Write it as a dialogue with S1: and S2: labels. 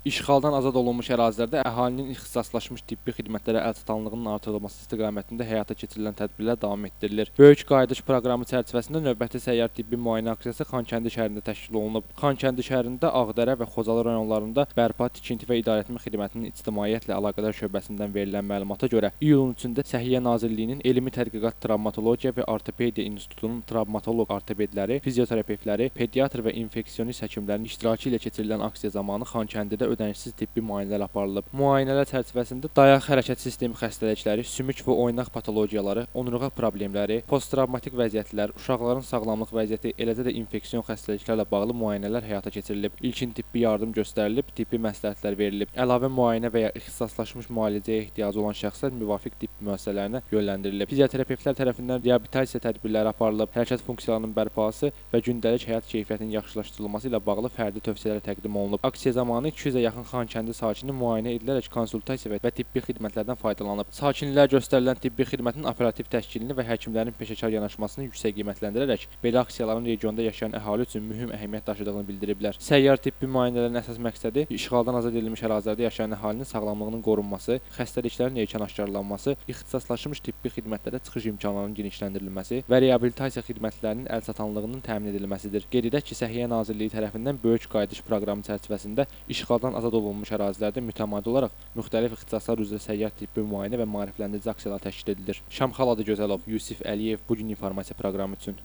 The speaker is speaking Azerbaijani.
S1: İşğaldan azad olunmuş ərazilərdə əhalinin ixtisaslaşmış tibbi xidmətlərə əlçatanlığının artırılması istiqamətində həyata keçirilən tədbirlər davam etdirilir. Böyük Qayıdış proqramı çərçivəsində növbəti səyyar tibbi müayinə aksiyası Xankəndi şəhərində təşkil olunub. Xankəndi şəhərində Ağdərə və Xocalı rayonlarında bərpa, tikinti və idarəetmə xidmətinin ictimaiyyətlə əlaqədar şöbəsindən verilən məlumata görə iyulun 3-də Səhiyyə Nazirliyinin Elmi Tədqiqat Travmatologiya və Ortopediya İnstitutunun travmatoloq ortopedləri, fizioterapevtləri, pediatr və infeksionist həkimlərinin iştirakı ilə keçirilən aksiya zamanı Xankəndidə ödənişsiz tibbi müayinələr aparılıb. Müayinələr çərçivəsində dayaq hərəkət sistemi xəstəlikləri, sümük və oynaq patologiyaları, onurğa problemləri, posttravmatik vəziyyətlər, uşaqların sağlamlıq vəziyyəti, eləcə də infeksion xəstəliklərlə bağlı müayinələr həyata keçirilib. İlkin tibbi yardım göstərilib, tibbi məsləhətlər verilib. Əlavə müayinə və ya ixtisaslaşmış müalicəyə ehtiyacı olan şəxslər müvafiq tibb müəssisələrinə yönləndirilib. Fizioterapevtlər tərəfindən reabilitasiya tədbirləri aparılıb, hərəkət funksiyalarının bərpası və gündəlik həyat keyfiyyətinin yaxşılaşdırılması ilə bağlı fərdi tövsiyələr təqdim olunub. Aksiya zamanı 200-ə yaxın Xankəndi sakini müayinə edilərək konsultasiya və tibbi xidmətlərdən faydalanıb. Sakinlərə göstərilən tibbi xidmətin operativ təşkilini və həkimlərin peşəkar yanaşmasını yüksək qiymətləndirərək belə aksiyaların regionda yaşayan əhali üçün mühüm əhəmiyyət daşıdığını bildiriblər. Səyyar tibbi müayinələrin əsas məqsədi işğaldan azad edilmiş ərazilərdə yaşayan əhalinin sağlamlığının qorunması, xəstəliklərin erkən aşkarlanması, ixtisaslaşmış tibbi xidmətlərə çıxış imkanlarının genişləndirilməsi və reabilitasiya xidmətlərinin əlçatanlığının təmin edilməsidir. Qeyd edək ki, Səhiyyə Nazirliyi tərəfindən Böyük Qayıdış proqramı çərçivəsində işğaldan azad olunmuş ərazilərdə mütəmadi olaraq müxtəlif ixtisaslar üzrə səyyar tibbi müayinə və maarifləndirici aksiyalar təşkil edilir. Şamxal Adıgözəlov, Yusif Əliyev bu gün informasiya proqramı üçün.